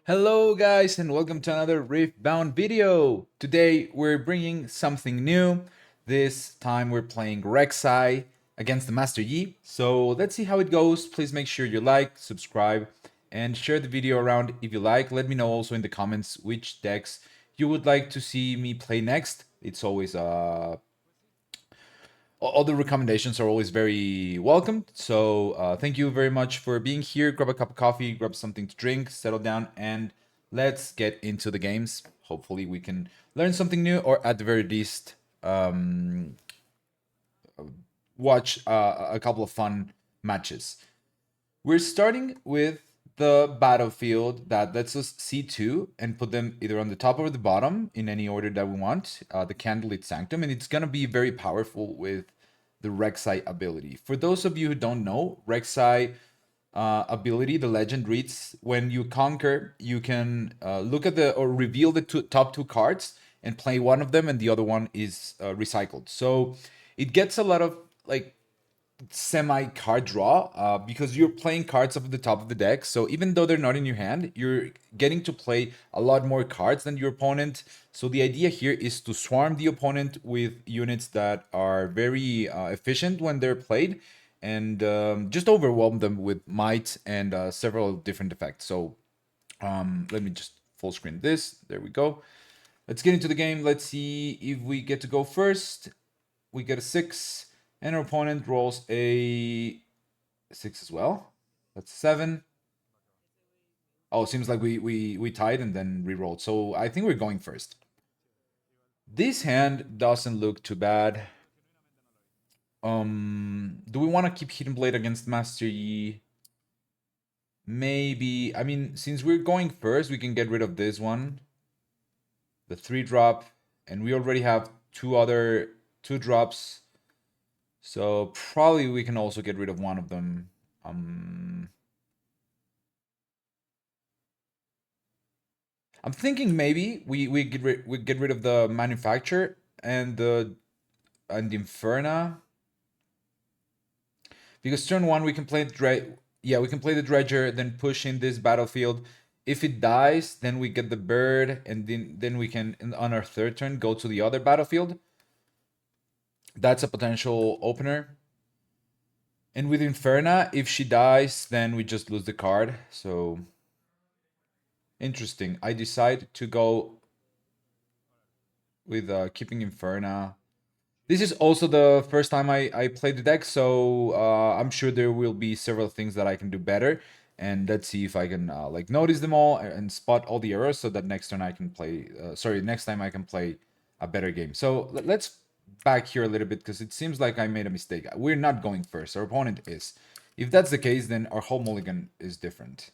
Hello guys and welcome to another riftbound video. Today we're bringing something new. This time we're playing Rek'sai against the Master Yi. So let's see how it goes. Please make sure you like, subscribe, and share the video around if you like. Let me know also in the comments which decks you would like to see me play next. It's always all the recommendations are always very welcome. So thank you very much for being here. Grab a cup of coffee, grab something to drink, settle down, and let's get into the games. Hopefully, we can learn something new, or at the very least, watch a couple of fun matches. We're starting with the battlefield that lets us see two and put them either on the top or the bottom in any order that we want. The Candlelit Sanctum, and it's gonna be very powerful with the Rek'sai ability. For those of you who don't know, Rek'sai ability, the legend reads: when you conquer, you can look at the or reveal the top two cards and play one of them, and the other one is recycled. So it gets a lot of like semi card draw because you're playing cards off the top of the deck. So even though they're not in your hand, you're getting to play a lot more cards than your opponent. So the idea here is to swarm the opponent with units that are very efficient when they're played, and just overwhelm them with might and several different effects. So let me just full screen this. There we go. Let's get into the game. Let's see if we get to go first. We get a 6, and our opponent rolls a 6 as well. That's 7. Oh, seems like we tied and then re-rolled. So I think we're going first. This hand doesn't look too bad. Do we want to keep Hidden Blade against Master Yi? Maybe. I mean, since we're going first, we can get rid of this one, the 3-drop, and we already have two other 2-drops. So probably we can also get rid of one of them. I'm thinking maybe we get rid of the manufacturer and the Inferna, because turn one we can play we can play the Dredger, then push in this battlefield. If it dies, then we get the bird, and then we can on our third turn go to the other battlefield. That's a potential opener. And with Inferna, if she dies, then we just lose the card. So interesting. I decide to go with keeping Inferna. This is also the first time I played the deck, so I'm sure there will be several things that I can do better. And let's see if I can like notice them all and spot all the errors, so that next turn I can play. Next time I can play a better game. So let's back here a little bit, because it seems like I made a mistake. We're not going first. Our opponent is. If that's the case, then our whole mulligan is different.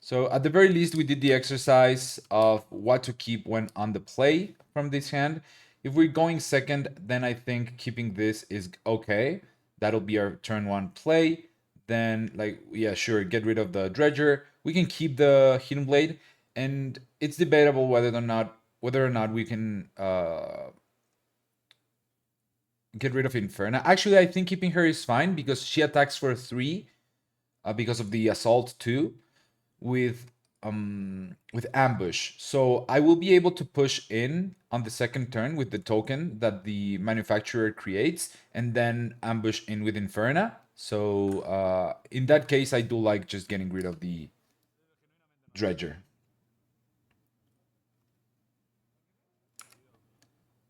So at the very least, we did the exercise of what to keep when on the play from this hand. If we're going second, then I think keeping this is okay. That'll be our turn one play. Then, like, yeah, sure, get rid of the Dredger. We can keep the Hidden Blade, and it's debatable whether or not we can get rid of Inferno. Actually, I think keeping her is fine, because she attacks for 3 because of the Assault 2 with ambush. So I will be able to push in on the second turn with the token that the manufacturer creates, and then ambush in with Inferna. So in that case, I do like just getting rid of the Dredger.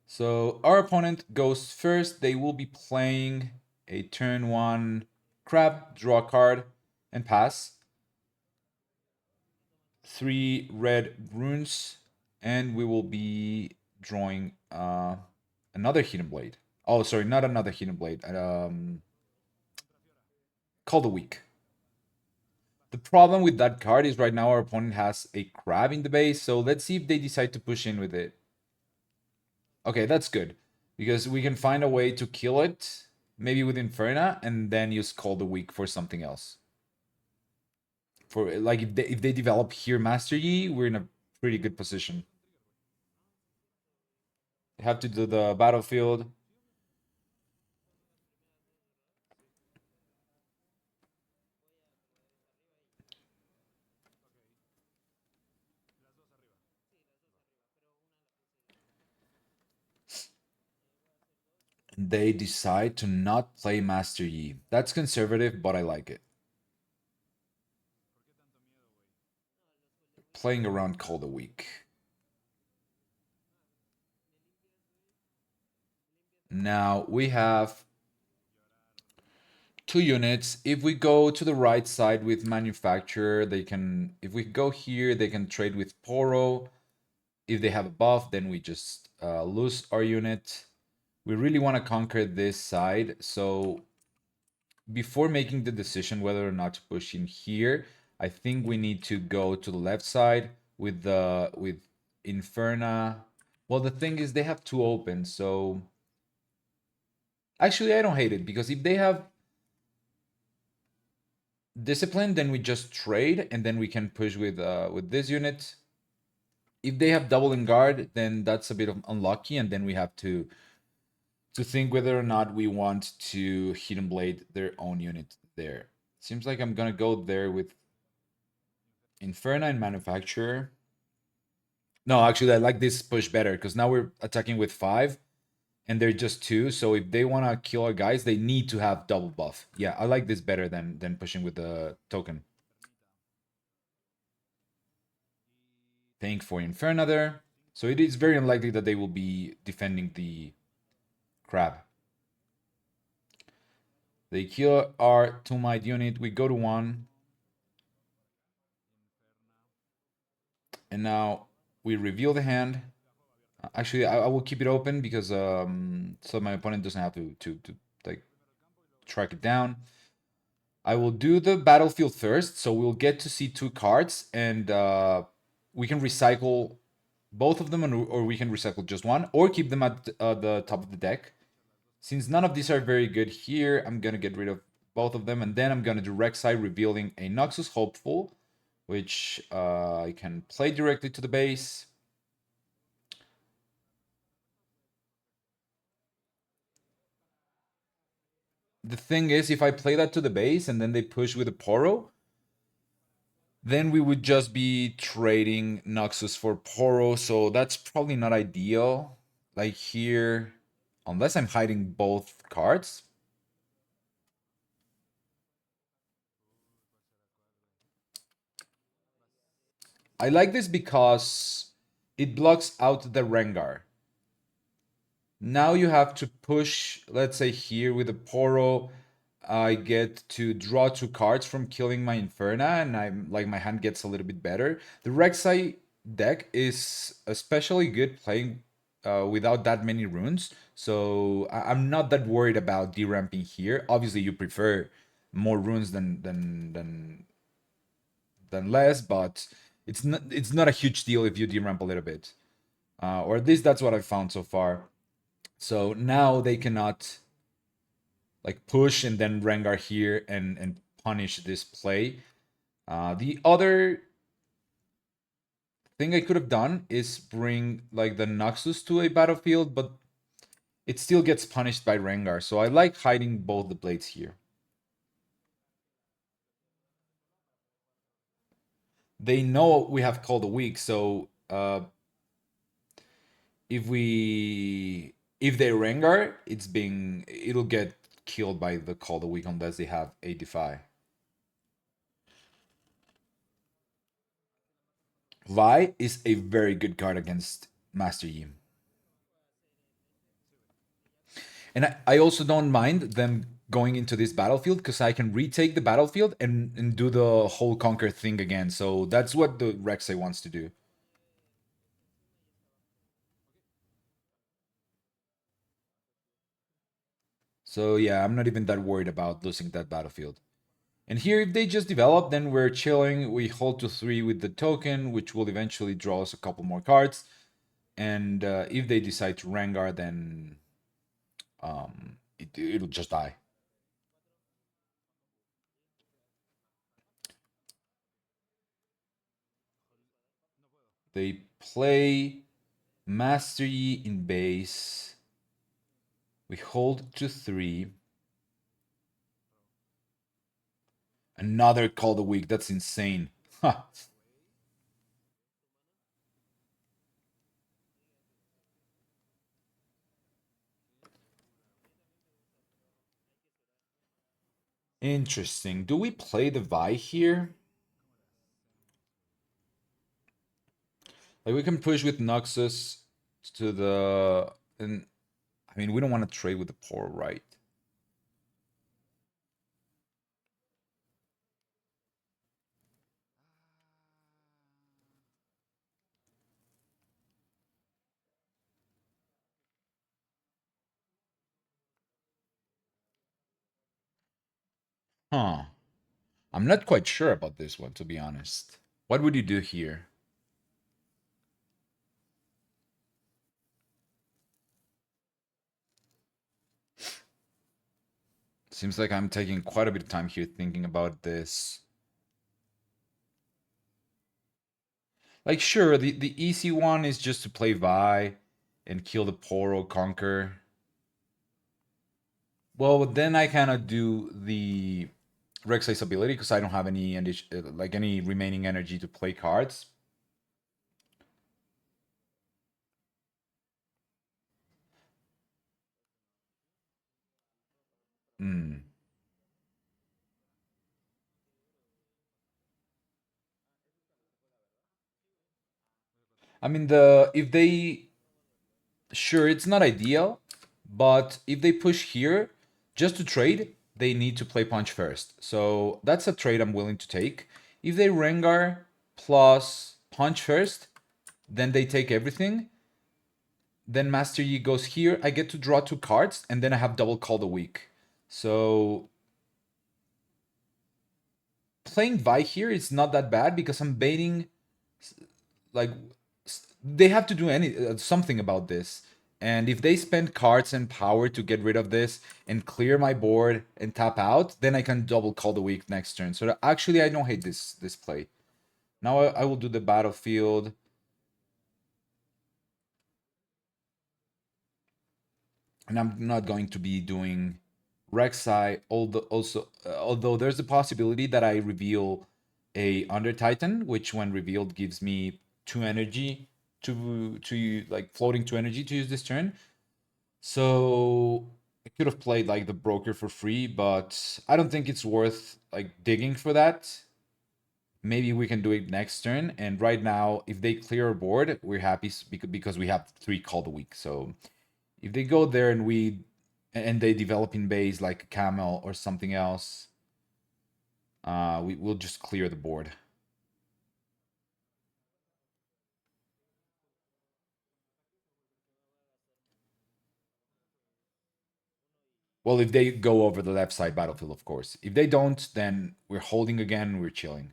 So our opponent goes first. They will be playing a turn 1 crab, draw a card, and pass. 3 red runes, and we will be drawing another Hidden Blade. Oh, sorry, not another Hidden Blade. Call the Weak. The problem with that card is right now our opponent has a crab in the base, so let's see if they decide to push in with it. Okay, that's good, because we can find a way to kill it, maybe with Inferna, and then use Call the Weak for something else. For like if they develop here Master Yi, we're in a pretty good position. Have to do the battlefield. they decide to not play Master Yi. That's conservative, but I like it. Playing around Cold a week. Now we have 2 units. If we go to the right side with manufacturer, they can, if we go here, they can trade with Poro. If they have a buff, then we just lose our unit. We really want to conquer this side. So before making the decision whether or not to push in here, I think we need to go to the left side with Inferna. Well, the thing is they have two open, so actually I don't hate it because if they have discipline, then we just trade and then we can push with this unit. If they have double in guard, then that's a bit of unlucky, and then we have to think whether or not we want to Hidden Blade their own unit there. Seems like I'm gonna go there with Inferna and Manufacturer. No, actually, I like this push better because now we're attacking with 5 and they're just 2. So if they want to kill our guys, they need to have double buff. Yeah, I like this better than pushing with the token. Thank for Inferna there. So it is very unlikely that they will be defending the crab. They kill our 2-might unit. We go to 1. And now we reveal the hand. Actually, I will keep it open because so my opponent doesn't have to like track it down. I will do the battlefield first, so we'll get to see 2 cards, and we can recycle both of them, or we can recycle just one, or keep them at the top of the deck. Since none of these are very good here, I'm gonna get rid of both of them, and then I'm gonna do Rek'sai, revealing a Nexus Hopeful, which I can play directly to the base. The thing is, if I play that to the base and then they push with a Poro, then we would just be trading Noxus for Poro, so that's probably not ideal. Like here, unless I'm hiding both cards. I like this because it blocks out the Rengar. Now you have to push, let's say here with a Poro, I get to draw 2 cards from killing my Inferna, and I'm like my hand gets a little bit better. The Rek'Sai deck is especially good playing without that many runes, so I'm not that worried about deramping here. Obviously, you prefer more runes than less, but it's not a huge deal if you deramp a little bit, or at least that's what I've found so far. So now they cannot like push and then Rengar here and punish this play. The other thing I could have done is bring like the Noxus to a battlefield, but it still gets punished by Rengar. So I like hiding both the blades here. They know we have called a week, so if they Rengar, it'll get killed by the call the week unless they have a Defy. Vi is a very good card against Master Yi. And I also don't mind them going into this battlefield because I can retake the battlefield and do the whole conquer thing again. So that's what the Rek'Sai wants to do. So yeah, I'm not even that worried about losing that battlefield. And here, if they just develop, then we're chilling. We hold to 3 with the token, which will eventually draw us a couple more cards. And if they decide to Rengar, then it'll just die. They play Master Yi in base. We hold to 3. Another call the week. That's insane. Huh. Interesting. Do we play the Vi here? Like we can push with Noxus to the and I mean we don't want to trade with the poor, right? Huh. I'm not quite sure about this one, to be honest. What would you do here? Seems like I'm taking quite a bit of time here thinking about this. Like, sure, the easy one is just to play Vi and kill the Poro Conquer. Well, then I kind of do the Rek'sai's ability because I don't have any like any remaining energy to play cards. Hmm. I mean, the if they sure it's not ideal, but if they push here just to trade, they need to play punch first. So that's a trade I'm willing to take. If they Rengar plus punch first, then they take everything. Then Master Yi goes here. I get to draw 2 cards, and then I have double call the week. So playing Vi here is not that bad because I'm baiting like they have to do something about this. And if they spend cards and power to get rid of this and clear my board and tap out, then I can double call the week next turn. So actually, I don't hate this play. Now I will do the battlefield. And I'm not going to be doing Rek'Sai, although there's a possibility that I reveal a Under Titan, which when revealed gives me 2 energy to like floating 2 energy to use this turn. So I could have played like the broker for free, but I don't think it's worth like digging for that. Maybe we can do it next turn. And right now, if they clear our board, we're happy because we have 3 call the week. So if they go there and they develop in base like a camel or something else, we will just clear the board. Well, if they go over the left side battlefield, of course. If they don't, then we're holding again. We're chilling.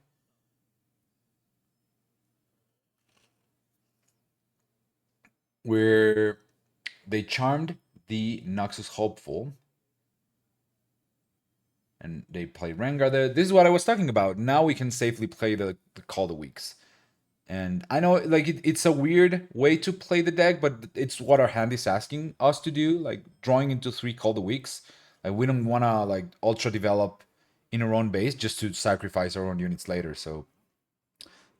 We're they charmed the Noxus Hopeful, and they play Rengar there. This is what I was talking about. Now we can safely play the Call the Weeks. And I know like it's a weird way to play the deck, but it's what our hand is asking us to do, like drawing into 3 Call the Weeks. Like we don't wanna like ultra develop in our own base just to sacrifice our own units later. So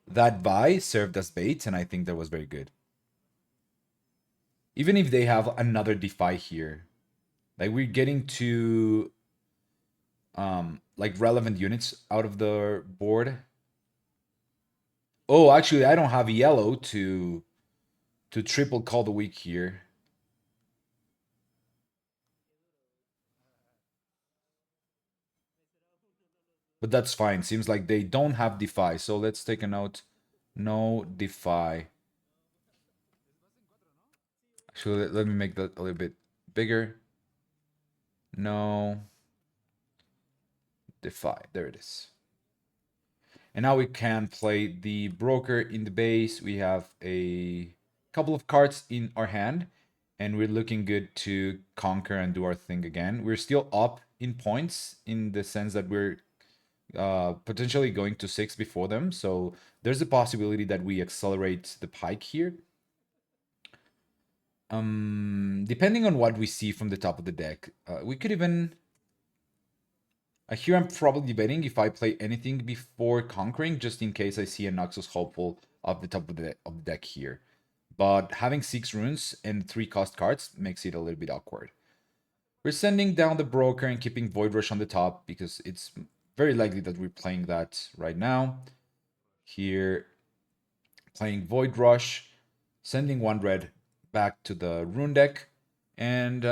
that buy served as bait, and I think that was very good. Even if they have another Defy here, like we're getting to like relevant units out of the board. Oh, actually, I don't have yellow to triple Call the Week here. But that's fine. Seems like they don't have Defy. So let's take a note. No Defy. Actually, let me make that a little bit bigger. No Defy. There it is. And now we can play the broker in the base. We have a couple of cards in our hand, and we're looking good to conquer and do our thing again. We're still up in points in the sense that we're potentially going to 6 before them. So there's a possibility that we accelerate the pike here. Depending on what we see from the top of the deck, we could even here I'm probably debating if I play anything before conquering, just in case I see a Noxus Hopeful off the top of the deck here. But having 6 runes and 3 cost cards makes it a little bit awkward. We're sending down the broker and keeping Void Rush on the top because it's very likely that we're playing that right now. Here, playing Void Rush, sending one red back to the rune deck, and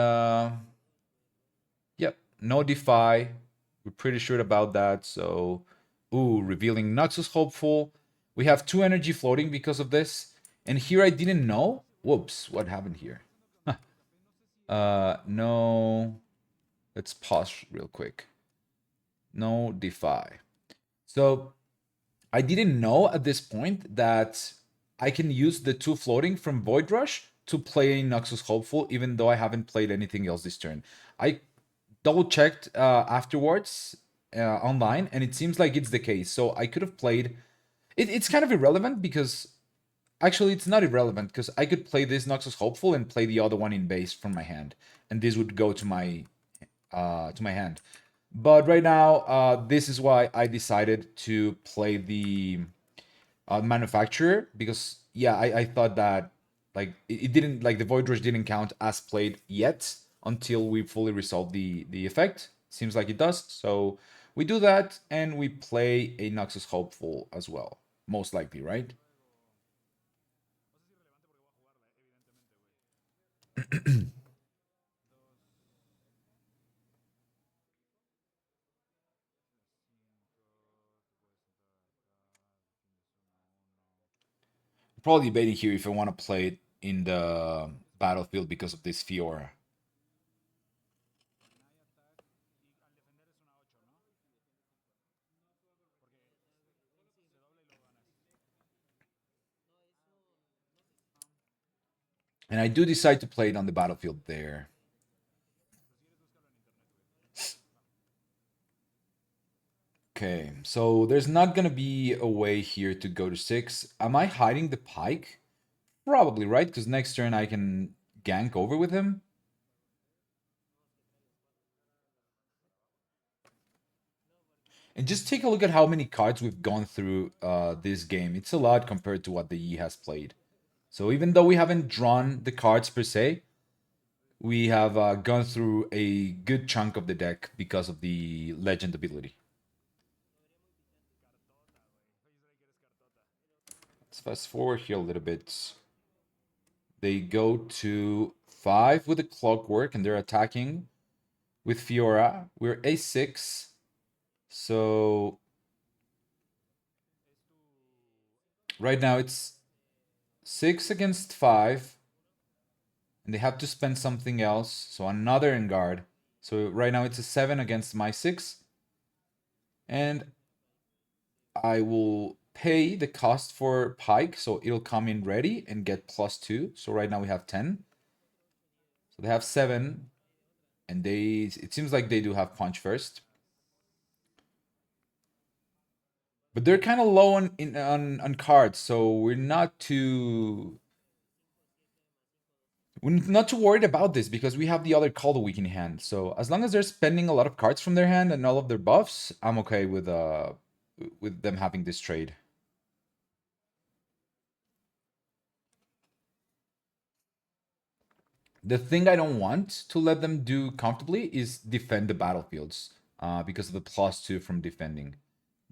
yep, no Defy. We're pretty sure about that. So, ooh, revealing Nexus Hopeful. We have 2 energy floating because of this. And here I didn't know. Whoops, what happened here? No. Let's pause real quick. No Defy. So I didn't know at this point that I can use the 2 floating from Void Rush to play Nexus Hopeful, even though I haven't played anything else this turn. I double checked afterwards online, and it seems like it's the case. So I could have played. It's kind of irrelevant because actually it's not irrelevant because I could play this Noxus Hopeful and play the other one in base from my hand, and this would go to my hand. But right now, this is why I decided to play the manufacturer because yeah, I thought that like it didn't like the Void Rush didn't count as played yet until we fully resolve the effect. Seems like it does. So we do that and we play a Noxus Hopeful as well. Most likely, right? Probably debating here if I want to play it in the battlefield because of this Fiora. And I do decide to play it on the battlefield there. Okay, so there's not gonna be a way here to go to 6. Am I hiding the pike? Probably, right? Because next turn I can gank over with him. And just take a look at how many cards we've gone through this game. It's a lot compared to what the Yi has played. So even though we haven't drawn the cards per se, we have gone through a good chunk of the deck because of the legend ability. Let's fast forward here a little bit. They go to 5 with the clockwork and they're attacking with Fiora. We're A6. So right now it's 6 against 5. And they have to spend something else. So another in guard. So right now it's a 7 against my 6. And I will pay the cost for Pike. So it'll come in ready and get +2. So right now we have 10. So they have 7. And it seems like they do have punch first. But they're kind of low on cards, so we're not too worried about this because we have the other Call the Weak in hand. So as long as they're spending a lot of cards from their hand and all of their buffs, I'm okay with them having this trade. The thing I don't want to let them do comfortably is defend the battlefields because of the +2 from defending.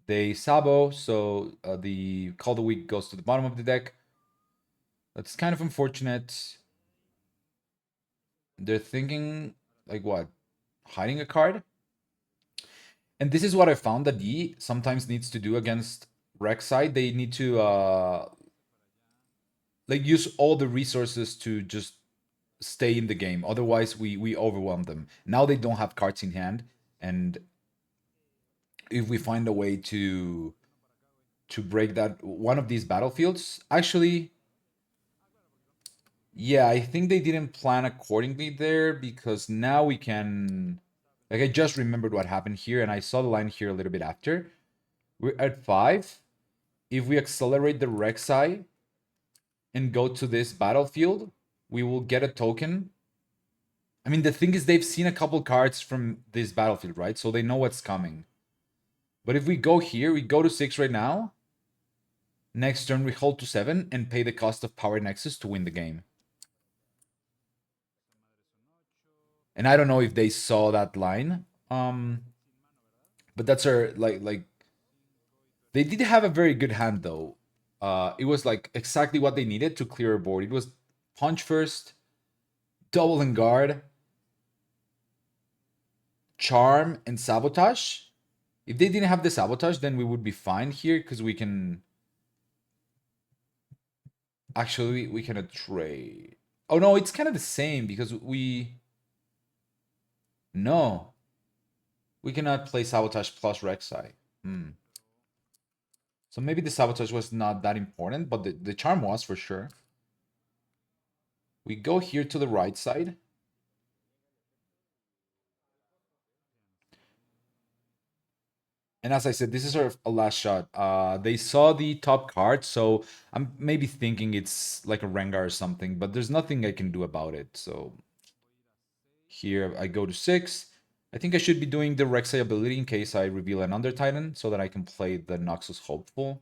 They Sabo, so the Call the Weak goes to the bottom of the deck. That's kind of unfortunate. They're thinking, like what? Hiding a card? And this is what I found that D sometimes needs to do against Rek'sai. They need to like use all the resources to just stay in the game. Otherwise, we overwhelm them. Now they don't have cards in hand, and if we find a way to break that one of these battlefields, actually, yeah, I think they didn't plan accordingly there because now we can. Like I just remembered what happened here, and I saw the line here a little bit after. We're at 5. If we accelerate the Rek'sai and go to this battlefield, we will get a token. I mean, the thing is they've seen a couple cards from this battlefield, right? So they know what's coming. But if we go here, we go to 6 right now. Next turn, we hold to 7 and pay the cost of Power Nexus to win the game. And I don't know if they saw that line. But that's our like they did have a very good hand though. It was like exactly what they needed to clear a board. It was punch first, double and guard, charm, and sabotage. If they didn't have the sabotage, then we would be fine here because we can actually we cannot trade. Oh no, it's kind of the same because we no we cannot play sabotage plus Rek'sai. Hmm. So maybe the sabotage was not that important, but the charm was for sure. We go here to the right side. And as I said, this is sort of a last shot. They saw the top card, so I'm maybe thinking it's like a Rengar or something, but there's nothing I can do about it. So here I go to 6. I think I should be doing the Rek'Sai ability in case I reveal an Under Titan so that I can play the Noxus Hopeful.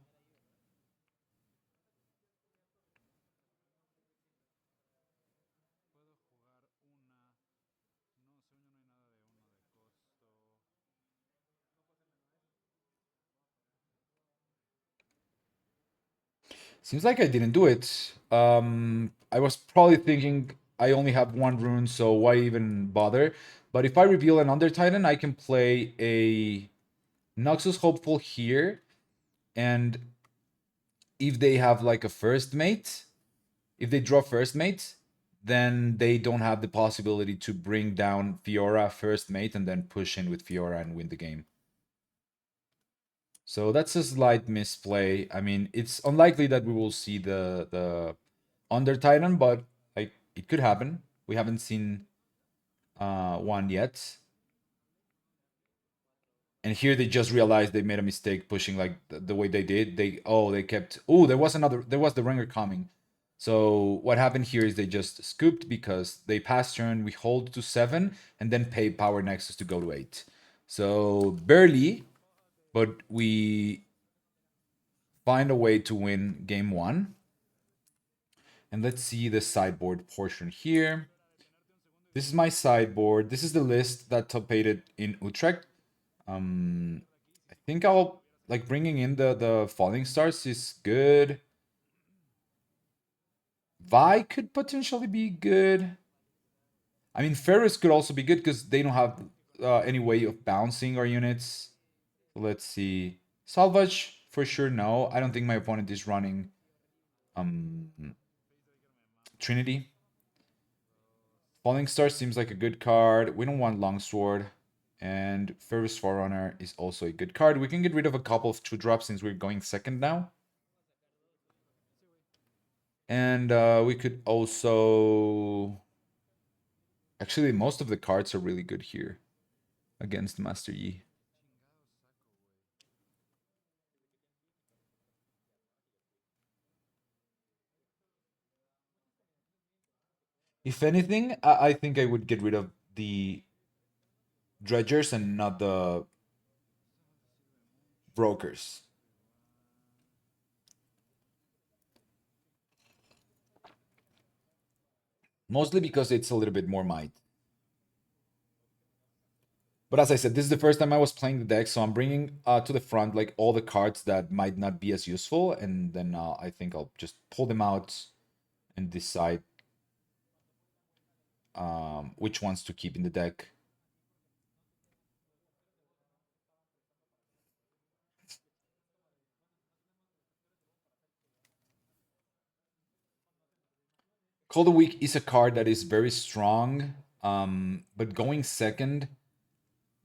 Seems like I didn't do it. I was probably thinking I only have one rune, so why even bother? But if I reveal an Under Titan, I can play a Noxus Hopeful here, and if they have like a first mate, if they draw first mate, then they don't have the possibility to bring down Fiora first mate and then push in with Fiora and win the game. So that's a slight misplay. I mean, it's unlikely that we will see the Under Titan, but like it could happen. We haven't seen one yet. And here they just realized they made a mistake pushing like the way they did. They kept there was the ringer coming. So what happened here is they just scooped because they pass turn, we hold to 7, and then pay power nexus to go to 8. So barely, but we find a way to win game 1. And let's see the sideboard portion here. This is my sideboard. This is the list that top-aided in Utrecht. I think I'll like bringing in the falling stars is good. Vi could potentially be good. I mean, Ferris could also be good because they don't have any way of bouncing our units. Let's see. Salvage for sure. No, I don't think my opponent is running um Trinity. Falling Star seems like a good card. We don't want Longsword. And Ferris Forerunner is also a good card. We can get rid of a couple of 2-drops since we're going second now. And we could also... Actually, most of the cards are really good here against Master Yi. If anything, I think I would get rid of the Dredgers and not the Brokers. Mostly because it's a little bit more might. But as I said, this is the first time I was playing the deck, so I'm bringing to the front like all the cards that might not be as useful, and then I think I'll just pull them out and decide which ones to keep in the deck. Call the Week is a card that is very strong, but going second,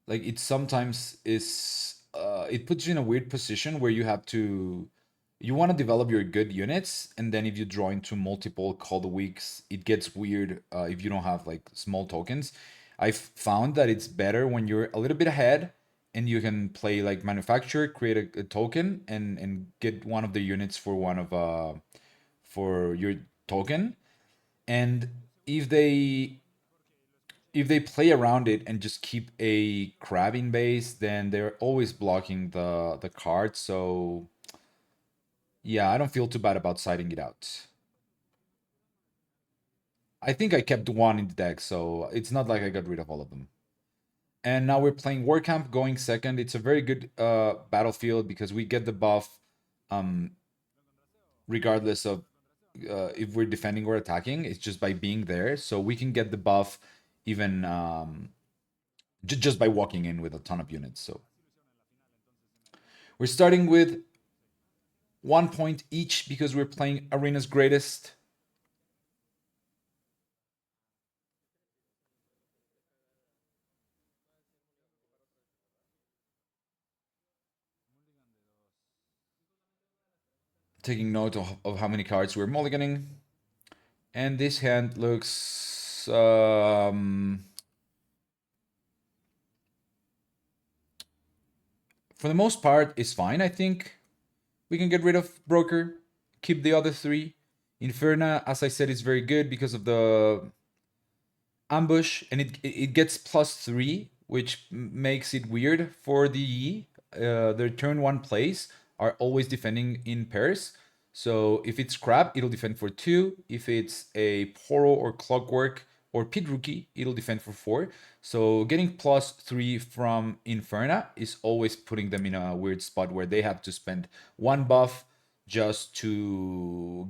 like it sometimes is, it puts you in a weird position where you want to develop your good units, and then if you draw into multiple Call the Weeks, it gets weird if you don't have like small tokens. I've found that it's better when you're a little bit ahead and you can play like manufacture, create a token, and get one of the units for one of for your token. And if they play around it and just keep a crabbing base, then they're always blocking the card. So yeah, I don't feel too bad about siding it out. I think I kept one in the deck, so it's not like I got rid of all of them. And now we're playing War Camp going second. It's a very good battlefield because we get the buff um, regardless of if we're defending or attacking. It's just by being there. So we can get the buff even just by walking in with a ton of units. So we're starting with 1 point each because we're playing Arena's Greatest. Taking note of how many cards we're mulliganing. And this hand looks for the most part is fine. I think we can get rid of Broker, keep the other three. Inferna, as I said, is very good because of the ambush, and it gets +3, which makes it weird for the Yi. Their turn one plays are always defending in pairs. So if it's Crab, it'll defend for 2. If it's a Poro or Clockwork or Pit Rookie, it'll defend for 4. So getting +3 from Inferna is always putting them in a weird spot where they have to spend 1 buff just to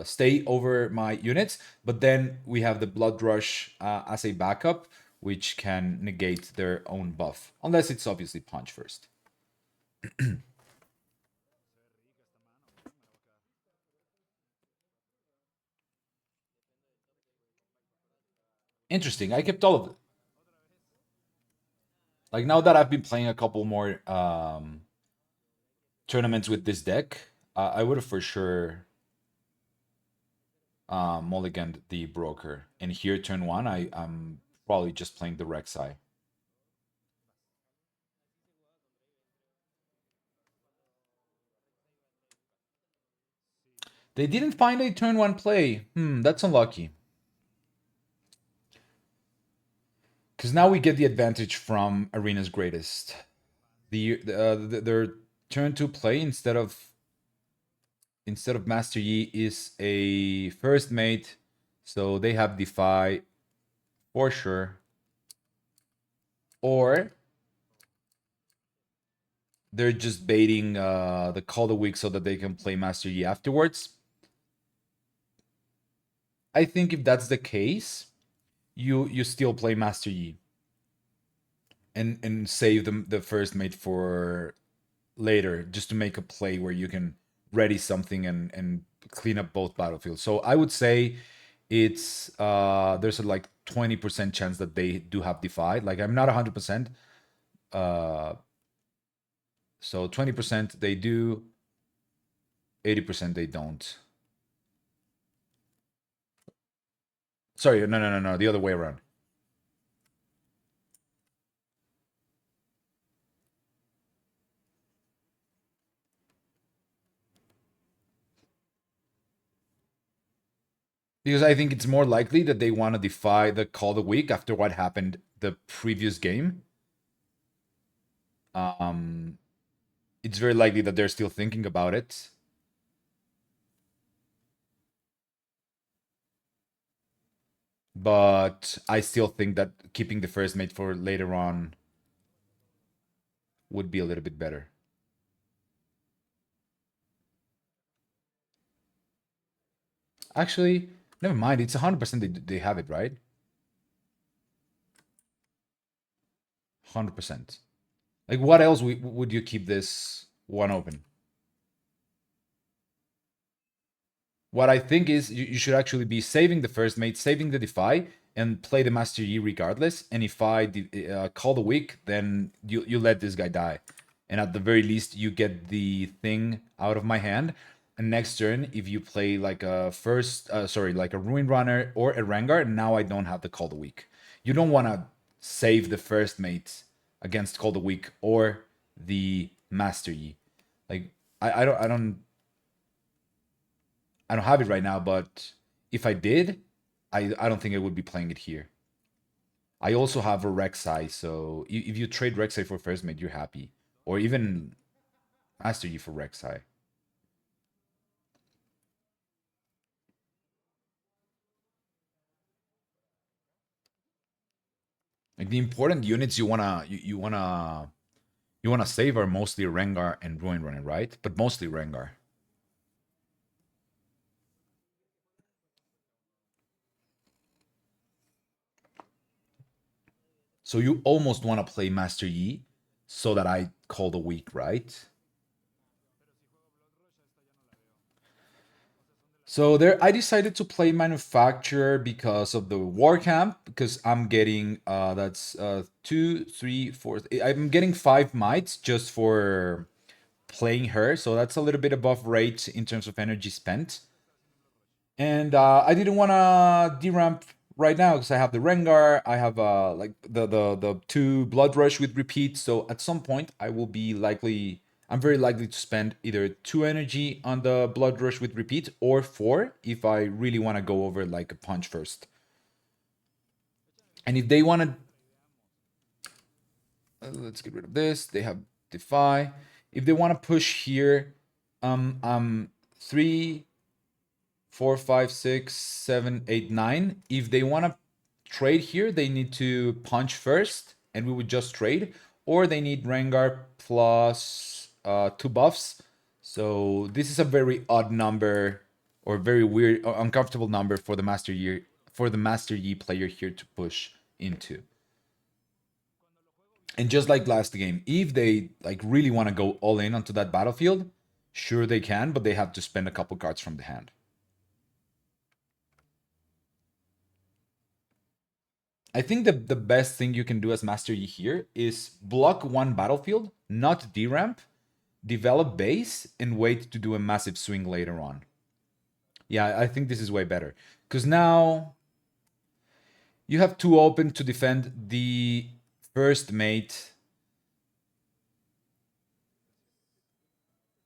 stay over my units. But then we have the Blood Rush as a backup, which can negate their own buff. Unless it's obviously Punch first. Interesting. I kept all of it. Like now that I've been playing a couple more tournaments with this deck, I would have for sure mulliganed the Broker. And here, turn 1, I'm probably just playing the Rek'sai. They didn't find a turn 1 play. That's unlucky. Because now we get the advantage from Arena's Greatest. Their turn 2 play instead of Master Yi is a first mate, so they have Defy for sure. Or they're just baiting the Call of the Week so that they can play Master Yi afterwards. I think if that's the case, you still play Master Yi and save the first mate for later, just to make a play where you can ready something and clean up both battlefields. So I would say it's there's a like 20% chance that they do have Defy. Like I'm not 100%. So 20% they do, 80% they don't. Sorry, no, the other way around. Because I think it's more likely that they want to defy the Call of the Week after what happened the previous game. It's very likely that they're still thinking about it. But I still think that keeping the first mate for later on would be a little bit better. Actually, never mind. It's 100% they have it, right? 100%. Like, what else would you keep this one open? What I think is you should actually be saving the first mate, saving the Defy, and play the Master Yi regardless. And if I Call the Week, then you let this guy die. And at the very least, you get the thing out of my hand. And next turn, if you play like a like a Ruin Runner or a Rengar, now I don't have the Call the Week. You don't want to save the first mate against Call the Week or the Master Yi. Like I don't have it right now, but if I did, I don't think I would be playing it here. I also have a Rek'sai, so if you trade Rek'sai for first mate, you're happy. Or even Master Yi for Rek'sai. Like the important units you wanna save are mostly Rengar and Ruin Runner, right? But mostly Rengar. So you almost want to play Master Yi so that I call the weak, right? So there, I decided to play Manufacturer because of the War Camp, because I'm getting that's 2, 3, 4. I'm getting 5 mites just for playing her, so that's a little bit above rate in terms of energy spent. And I didn't want to deramp right now because I have the Rengar, I have like the two Blood Rush with repeat. So at some point, I'm very likely to spend either 2 energy on the Blood Rush with repeat or 4 if I really want to go over like a punch first. And if they want to, let's get rid of this. They have Defy. If they want to push here, 3, 4, 5, 6, 7, 8, 9. If they want to trade here, they need to punch first, and we would just trade, or they need Rengar plus 2 buffs. So this is a very odd number, or very weird, or uncomfortable number for the Master Yi player here to push into. And just like last game, if they like really want to go all in onto that battlefield, sure they can, but they have to spend a couple cards from the hand. I think the best thing you can do as Master Yi here is block one battlefield, not deramp, develop base, and wait to do a massive swing later on. Yeah, I think this is way better. Because now you have two open to defend the first mate,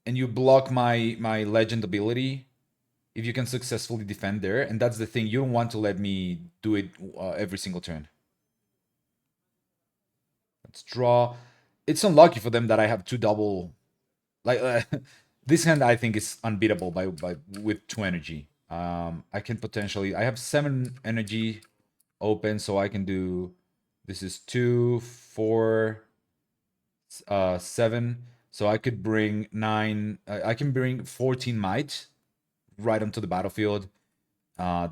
and you block my legend ability if you can successfully defend there. And that's the thing, you don't want to let me do it every single turn. Let's draw. It's unlucky for them that I have two double. Like this hand, I think is unbeatable by with 2 energy. I can potentially. I have 7 energy open, so I can do. This is 2, 4, 7. So I could bring 9. I can bring 14 might right onto the battlefield. Uh,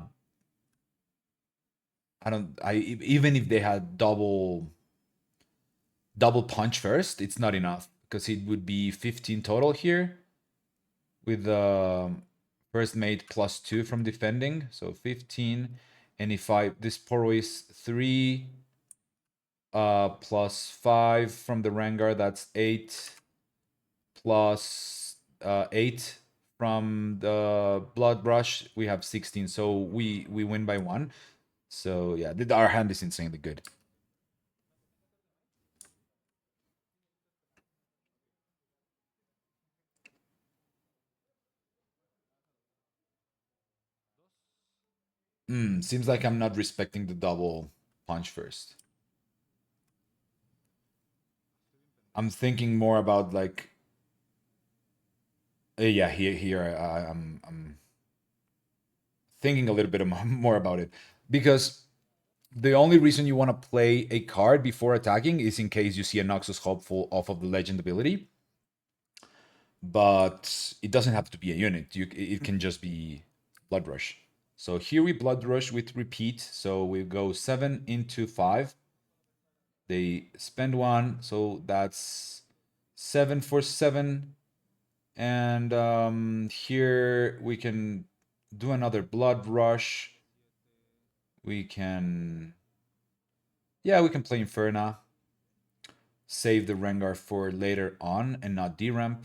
I don't. Even if they had double punch first, it's not enough because it would be 15 total here with the first mate plus 2 from defending, so 15. And if I this Poro is 3 plus 5 from the Rengar, that's 8 plus 8 from the Blood Rush, we have 16. So we win by 1. So yeah, our hand is insanely good. Seems like I'm not respecting the double punch first. I'm thinking more about like, yeah, here I'm thinking a little bit more about it because the only reason you want to play a card before attacking is in case you see a Noxus Hopeful off of the legend ability. But it doesn't have to be a unit. It can just be Blood Rush. So here we Blood Rush with repeat. So we go 7 into 5. They spend 1, so that's 7 for 7. And here we can do another Blood Rush. We can, yeah, we can play Inferna. Save the Rengar for later on and not deramp.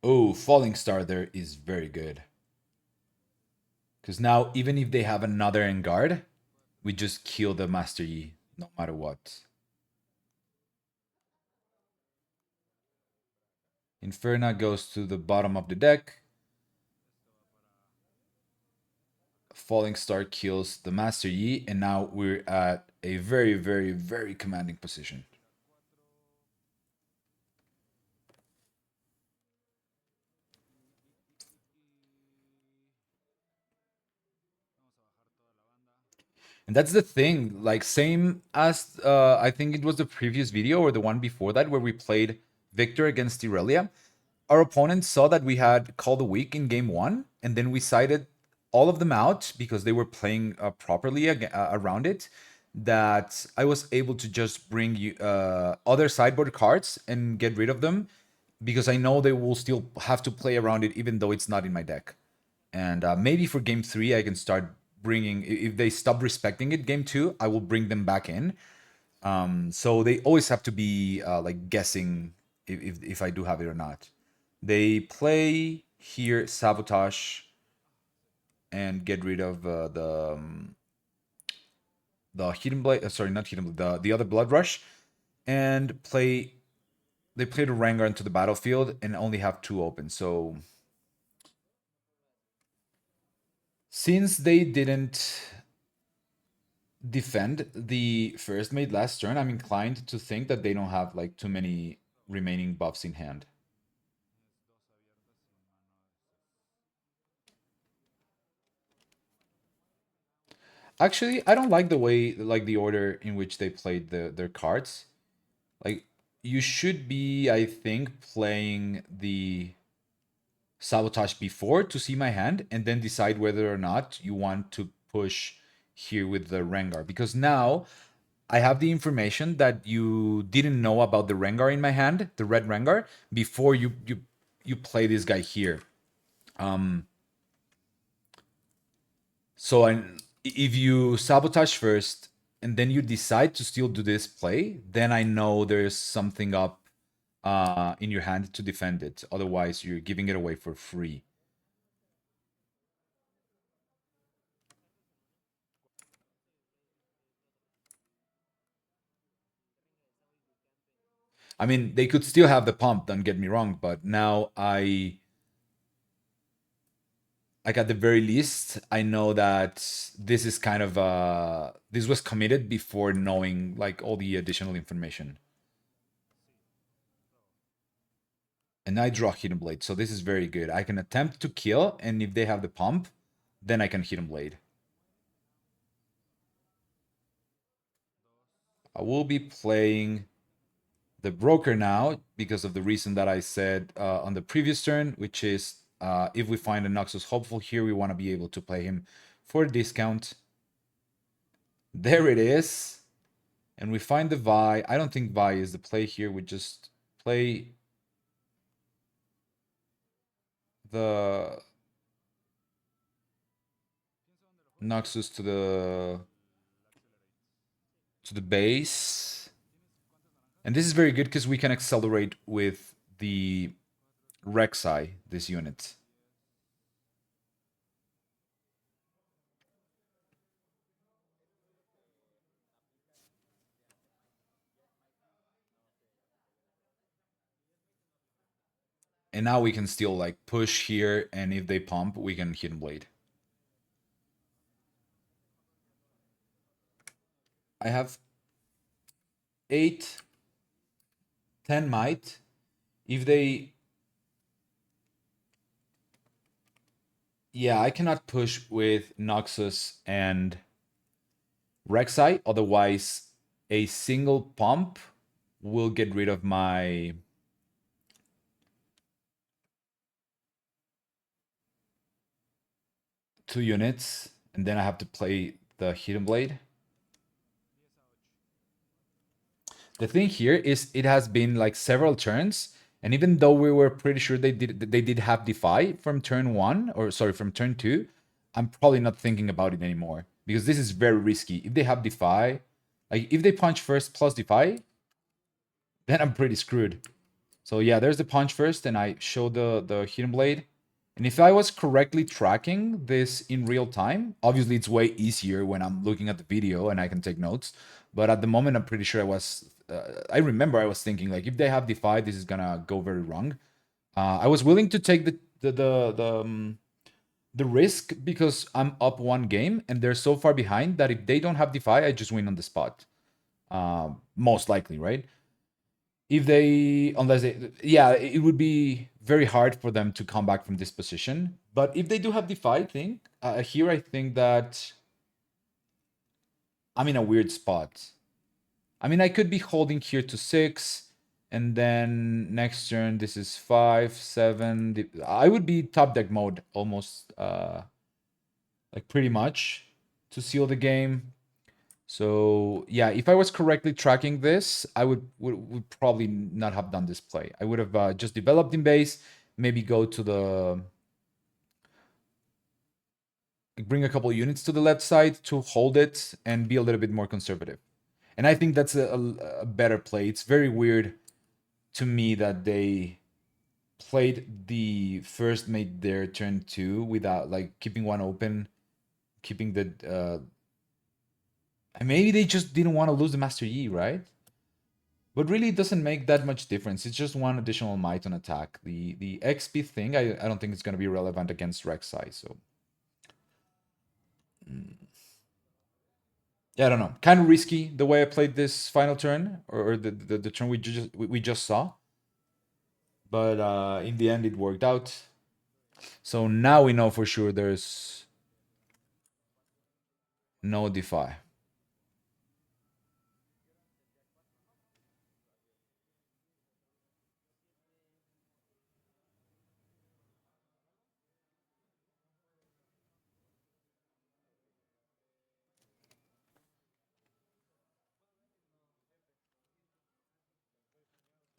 Oh, Falling Star there is very good. Because now, even if they have another Enguard, we just kill the Master Yi, no matter what. Inferna goes to the bottom of the deck. Falling Star kills the Master Yi, and now we're at a very, very, very commanding position. And that's the thing, like same as I think it was the previous video or the one before that where we played Victor against Irelia. Our opponent saw that we had called a weak in game one, and then we sided all of them out because they were playing properly around it. That I was able to just bring you other sideboard cards and get rid of them because I know they will still have to play around it even though it's not in my deck. And maybe for game three, I can start bringing, if they stop respecting it, game two, I will bring them back in. So they always have to be like guessing if I do have it or not. They play here sabotage and get rid of the hidden blade. Sorry, not hidden blade. The other blood rush, and play. They play the Rengar into the battlefield and only have two open. So since they didn't defend the first mate last turn, I'm inclined to think that they don't have like too many remaining buffs in hand. Actually, I don't like the way, like the order in which they played their cards. Like you should be, I think, playing the sabotage before to see my hand and then decide whether or not you want to push here with the Rengar. Because now I have the information that you didn't know about the Rengar in my hand, the red Rengar, before you play this guy here. So if you sabotage first and then you decide to still do this play, then I know there's something up in your hand to defend it. Otherwise, you're giving it away for free. I mean, they could still have the pump, don't get me wrong, but now like at the very least, I know that this is kind of this was committed before knowing like all the additional information. And I draw Hidden Blade, so this is very good. I can attempt to kill, and if they have the pump, then I can Hidden Blade. I will be playing the Broker now because of the reason that I said on the previous turn, which is if we find a Noxus Hopeful here, we want to be able to play him for a discount. There it is. And we find the Vi. I don't think Vi is the play here. We just play the Noxus to the base. And this is very good because we can accelerate with the Rek'sai, this unit. And now we can still like push here, and if they pump, we can Hidden Blade. I have 8, 10 might. If they... Yeah, I cannot push with Noxus and Rek'sai, otherwise a single pump will get rid of my two units, and then I have to play the Hidden Blade. The thing here is it has been like several turns, and even though we were pretty sure they did have Defy from turn one, or sorry, from turn two, I'm probably not thinking about it anymore because this is very risky. If they have Defy, like if they punch first plus Defy, then I'm pretty screwed. So yeah, there's the punch first, and I show the Hidden Blade. And if I was correctly tracking this in real time, obviously it's way easier when I'm looking at the video and I can take notes. But at the moment, I'm pretty sure I was. I remember I was thinking like, if they have Defy, this is gonna go very wrong. I was willing to take the risk because I'm up one game and they're so far behind that if they don't have DeFi, I just win on the spot. Most likely, right? If they, unless they, yeah, it would be very hard for them to come back from this position. But if they do have DeFi, I think here I think that I'm in a weird spot. I mean, I could be holding here to 6, and then next turn this is 5, 7. I would be top deck mode almost, like pretty much to seal the game. So yeah, if I was correctly tracking this, I would probably not have done this play. I would have just developed in base, maybe go to the bring a couple units to the left side to hold it and be a little bit more conservative. And I think that's a better play. It's very weird to me that they played the first made their turn 2 without like keeping one open, keeping the maybe they just didn't want to lose the Master Yi, right? But really, it doesn't make that much difference. It's just one additional might on attack. The XP thing, I don't think it's going to be relevant against Rek'sai. So, yeah, I don't know. Kind of risky the way I played this final turn or the turn we just saw. But in the end, it worked out. So now we know for sure there's no DeFi.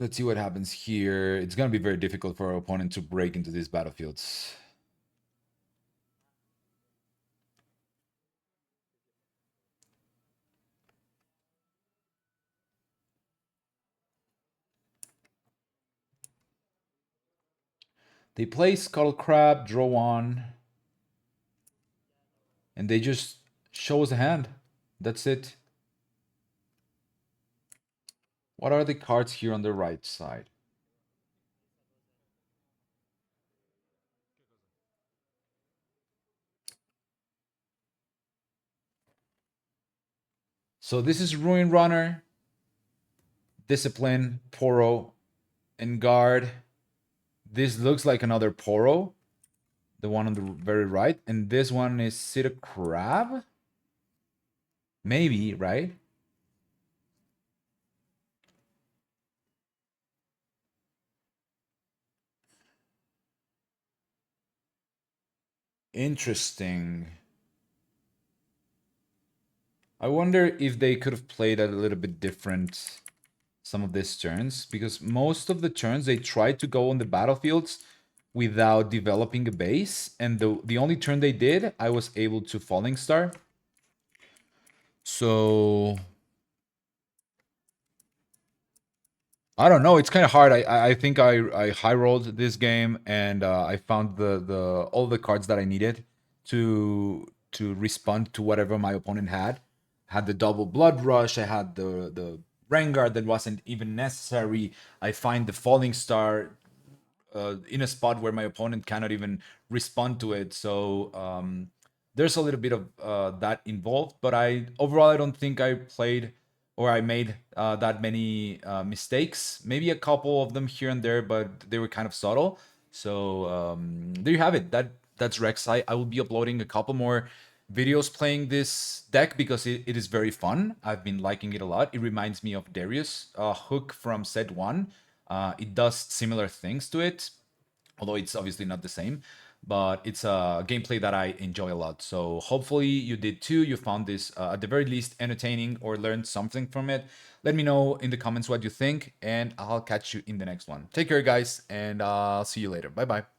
Let's see what happens here. It's going to be very difficult for our opponent to break into these battlefields. They play Scuttle Crab, draw one, and they just show us a hand. That's it. What are the cards here on the right side? So this is Ruin Runner, Discipline, Poro, and Guard. This looks like another Poro, the one on the very right. And this one is Sita Crab? Maybe, right? Interesting. I wonder if they could have played a little bit different some of these turns, because most of the turns they tried to go on the battlefields without developing a base, and the only turn they did, I was able to Falling Star. So I don't know. It's kind of hard. I think I high rolled this game and I found the all the cards that I needed to respond to whatever my opponent had. Had the double blood rush. I had the Rengar that wasn't even necessary. I find the Falling Star in a spot where my opponent cannot even respond to it. So there's a little bit of that involved. But I overall I don't think I played or I made that many mistakes. Maybe a couple of them here and there, but they were kind of subtle. So there you have it. That's Rek'sai. I will be uploading a couple more videos playing this deck because it is very fun. I've been liking it a lot. It reminds me of Darius Hook from Set 1. It does similar things to it, although it's obviously not the same. But it's a gameplay that I enjoy a lot. So hopefully you did too. You found this at the very least entertaining or learned something from it. Let me know in the comments what you think, and I'll catch you in the next one. Take care, guys, and I'll see you later. Bye bye.